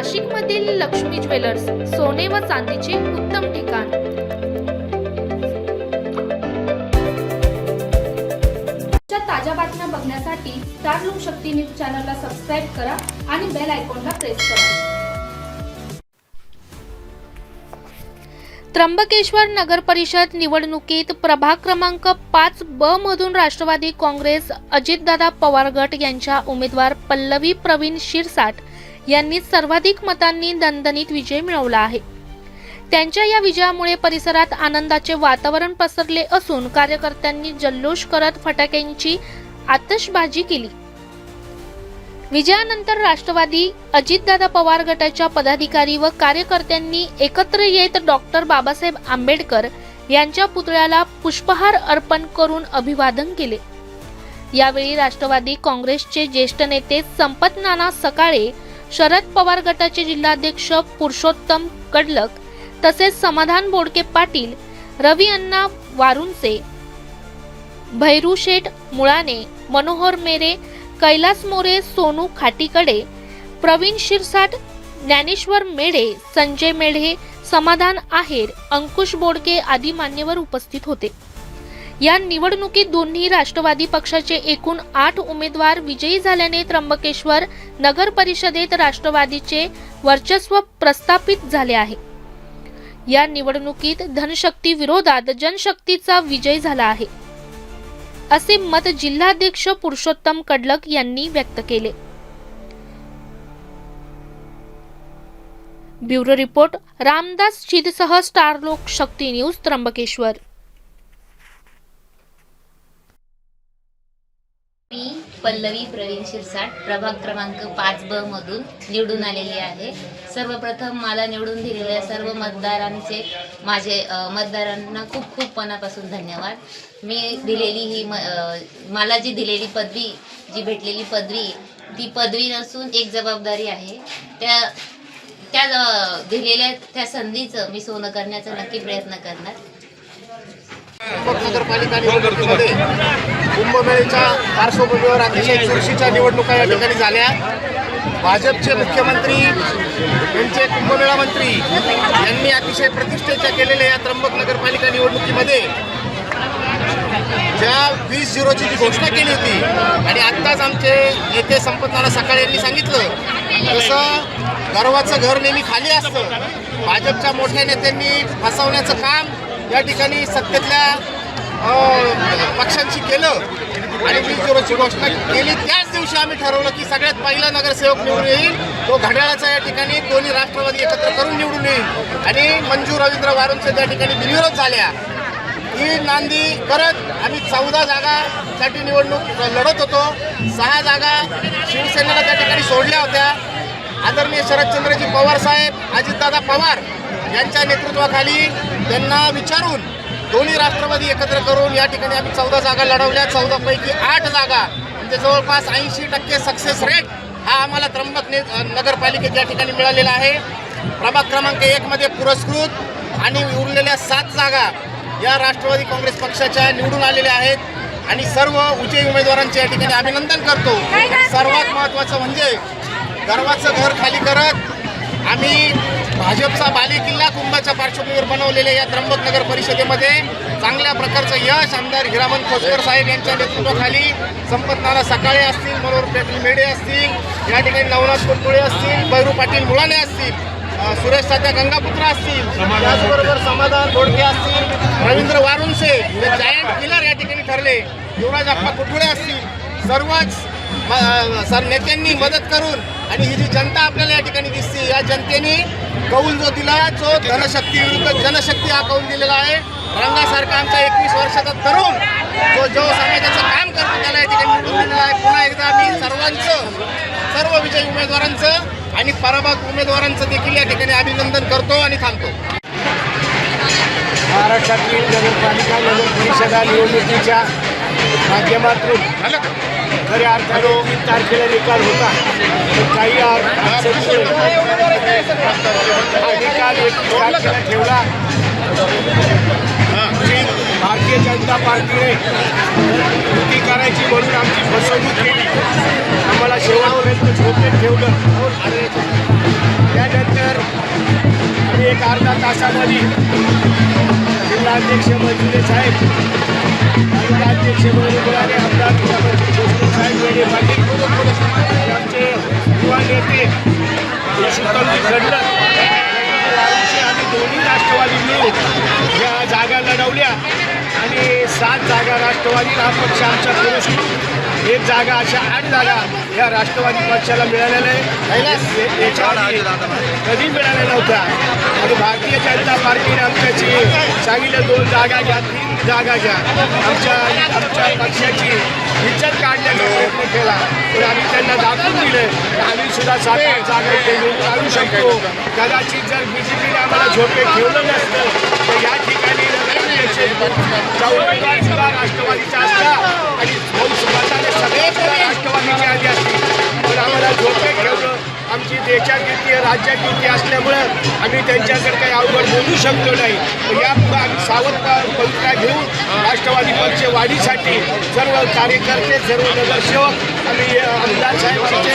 नाशिकमधील लक्ष्मी ज्वेलर्स, सोने व चांदीचे उत्तम ठिकाण। ताज्या बातम्या बघण्यासाठी स्टार लोकशक्ती न्यूज चॅनलला सबस्क्राइब करा आणि बेल आयकॉनला प्रेस करा। त्र्यंबकेश्वर नगर परिषद निवडणुकीत प्रभाग क्रमांक 5B मधून राष्ट्रवादी काँग्रेस अजितदादा पवार गट यांच्या उमेदवार पल्लवी प्रवीण शिरसाट यांनी सर्वाधिक मतांनी दणदणीत विजय मिळवला आहे। त्यांच्या या विजयामुळे परिसरात आनंदाचे वातावरण पसरले असून कार्यकर्त्यांनी जल्लोष करत फटाक्यांची आतषबाजी केली। विजयानंतर राष्ट्रवादी अजितदादा पवार गटाच्या पदाधिकारी व कार्यकर्त्यांनी एकत्र येत डॉक्टर बाबासाहेब आंबेडकर यांच्या पुतळ्याला पुष्पहार अर्पण करून अभिवादन केले। यावेळी राष्ट्रवादी काँग्रेसचे ज्येष्ठ नेते संपत नाना सकाळे, शरद पवार गटाचे जिल्हाध्यक्ष पुरुषोत्तम कडलक तसेच समाधान बोडके पाटील, रवी अण्णा वारुंचे, भैरू शेठ मुळाने, मनोहर मेरे, कैलास मोरे, सोनू खाटीकडे, प्रवीण शिरसाट, ज्ञानेश्वर मेढे, संजय मेढे, समाधान आहेर, अंकुश बोडके आदी मान्यवर उपस्थित होते। या निवडणुकीत दोन्ही राष्ट्रवादी पक्षाचे एकूण 8 उमेदवार विजयी झाल्याने त्र्यंबकेश्वर नगर परिषदेत राष्ट्रवादीचे वर्चस्व प्रस्थापित झाले आहे। या निवडणुकीत धनशक्ती विरोधात जनशक्तीचा विजय झाला आहे, असे मत जिल्हाध्यक्ष पुरुषोत्तम कडलक यांनी व्यक्त केले। ब्युरो रिपोर्ट रामदास चिदसह स्टार लोकशक्ती न्यूज त्र्यंबकेश्वर। मी पल्लवी प्रवीण शिरसाट प्रभाग क्रमांक 5B मधून निवडून आलेली आहे। सर्वप्रथम मला निवडून दिलेल्या सर्व मतदारांचे माझे मतदारांना खूप खूप मनापासून धन्यवाद। मी दिलेली ही मला जी दिलेली पदवी, जी भेटलेली पदवी, ती पदवी नसून एक जबाबदारी आहे। त्या दिलेल्या त्या संधीचं मी सोनं करण्याचा नक्की प्रयत्न करणार। नगरपालिका निवडणुकीमध्ये कुंभमेळ्याच्या पार्श्वभूमीवर अतिशय चुरशीच्या निवडणुका या ठिकाणी झाल्या। भाजपचे मुख्यमंत्री यांचे कुंभमेळा मंत्री यांनी अतिशय प्रतिष्ठेच्या केलेल्या या त्र्यंबक नगरपालिका निवडणुकीमध्ये ज्या 20-0ची जी घोषणा केली होती आणि आत्ताच आमचे नेते संपत नाना सकाळे यांनी सांगितलं, तसं गर्वाचं घर नेहमी खाली असतं। भाजपच्या मोठ्या नेत्यांनी फसवण्याचं काम या ठिकाणी सत्तेतल्या पक्षांशी केलं आणि 20-0ची घोषणा केली। त्याच दिवशी आम्ही ठरवलं की सगळ्यात पहिला नगरसेवक निवडून येईल तो घड्याळाचा या ठिकाणी दोन्ही राष्ट्रवादी एकत्र करून निवडून येईल आणि मंजू रवींद्र वारुंचे त्या ठिकाणी बिनविरोध झाल्या। ही नांदी करत आम्ही 14 जागासाठी निवडणूक लढत होतो। 6 जागा शिवसेनेला त्या ठिकाणी सोडल्या होत्या। आदरणीय शरदचंद्रजी पवार साहेब, अजितदादा पवार यांच्या नेतृत्वाखाली त्यांना विचारून दोन्ही राष्ट्रवादी एकत्र करून या ठिकाणी आम्ही 14 जागा लढवल्या। 14 पैकी 8 जागा म्हणजे जवळपास 80% सक्सेस रेट हा आम्हाला त्र्यंबक नगरपालिकेत या ठिकाणी मिळालेला आहे। प्रभाग क्रमांक 1 मध्ये पुरस्कृत आणि उरलेल्या 7 जागा या राष्ट्रवादी काँग्रेस पक्षाच्या निवडून आलेल्या आहेत आणि सर्व विजयी उमेदवारांचे या ठिकाणी अभिनंदन करतो। सर्वात महत्त्वाचं म्हणजे गर्वाचं घर खाली करत आम्ही भाजपचा बालेकिल्ला कुंभाच्या पार्श्वभूमीवर बनवलेल्या या त्र्यंबक नगर परिषदेमध्ये चांगल्या प्रकारचं यश आमदार हिरामन खोसकर साहेब यांच्या नेतृत्वाखाली संपत नाना सकाळे असतील, मनोहर पाटील मेढे असतील, या ठिकाणी नवनाथ कोटपुळे असतील, भैरू पाटील मुळाने असतील, सुरेश सात्या गंगापुत्र असतील, त्याचबरोबर समाधान बोडके असतील, रवींद्र वारुंचे हे जायंट किलर या ठिकाणी ठरले, युवराज आप्पा कोठुळे असतील, सर्वच नेत्यांनी मदत करून आणि ही जी जनता आपल्याला या ठिकाणी दिसते, या जनतेने कौल जो दिला, जो धनशक्ती विरुद्ध जनशक्ती हा कौल दिलेला आहे। रंगासारखा आमचा 21 वर्षाचा तरुण जो समाजाचं काम करतो त्याला या ठिकाणी निवडून दिलेला आहे। पुन्हा एकदा मी सर्व विजयी उमेदवारांचं आणि पराभूत उमेदवारांचं देखील या ठिकाणी अभिनंदन करतो आणि थांबतो। महाराष्ट्रातील नगरपालिका नगर परिषदा निवडणुकीच्या माध्यमातून खऱ्या अर्थाने 3 तारखेला निकाल होता, तर काही निकाल 1 तारखेला ठेवला। भारतीय जनता पार्टीने कृती करायची म्हणून आमची फसवणूक केली, आम्हाला शेवटपर्यंत झोपेत ठेवलं आणि त्या तासामध्ये जिल्हाध्यक्ष मंजुले साहेब, तालुकाध्यक्ष मुलाने आमदार साहेब वेडे पाटील, आमचे युवा नेते शीतलजी खडलं आम्ही दोन्ही राष्ट्रवादी मिळून या जागा लढवल्या आणि 7 जागा राष्ट्रवादीला हा पक्ष आमचा पुरस्कृत, 1 जागा अशा 8 जागा या राष्ट्रवादी पक्षाला मिळालेल्या आहे. याच्या आधी कधी मिळाल्या नव्हत्या आणि भारतीय जनता पार्टीने आमच्याची सांगितलं 2 जागा घ्या, 3 जागा घ्या. आमच्या पक्षाची इज्जत काढण्याचा प्रयत्न केला पण आम्ही त्यांना दाखवून दिले आम्ही सुद्धा 7-8 जागा घेऊन काढू शकतो. कदाचित जर BJPने आम्हाला झोपेत ठेवलं नसतं तर या ठिकाणी उमेदवार सुद्धा राष्ट्रवादीचा असता आणि सगळे सुद्धा राष्ट्रवादीची आली असती पण आम्हाला झोपेत ठेवलं. आमची देशात युती राज्यात युती असल्यामुळं आम्ही त्यांच्याकडे काही अवघड बोलू शकलो नाही. यापुढे आम्ही सावध भूमिका घेऊन राष्ट्रवादी पक्ष वाढीसाठी सर्व कार्यकर्ते, सर्व नगरसेवक आम्ही आमदार साहेबांचे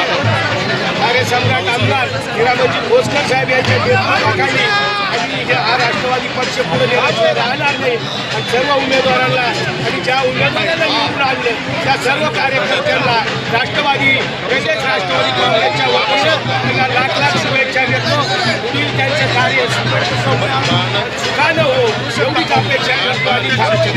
कार्यसम्राट आमदार हिरामनजी भोसकर साहेब यांच्या नेतृत्वाखाली आम्ही हा राष्ट्रवादी पक्ष पुढे नेण्याशिवाय राहणार नाही आणि सर्व उमेदवारांना आणि ज्या उमेदवारांना निवडून आणलं त्या सर्व कार्यकर्त्यांना राष्ट्रवादी तसेच राष्ट्रवादी काँग्रेसच्या वतीनं त्यांना लाख शुभेच्छा देतो. पुढील त्यांचं कार्य सुखानं हो एवढीच अपेक्षा करतो आणि थांबतो.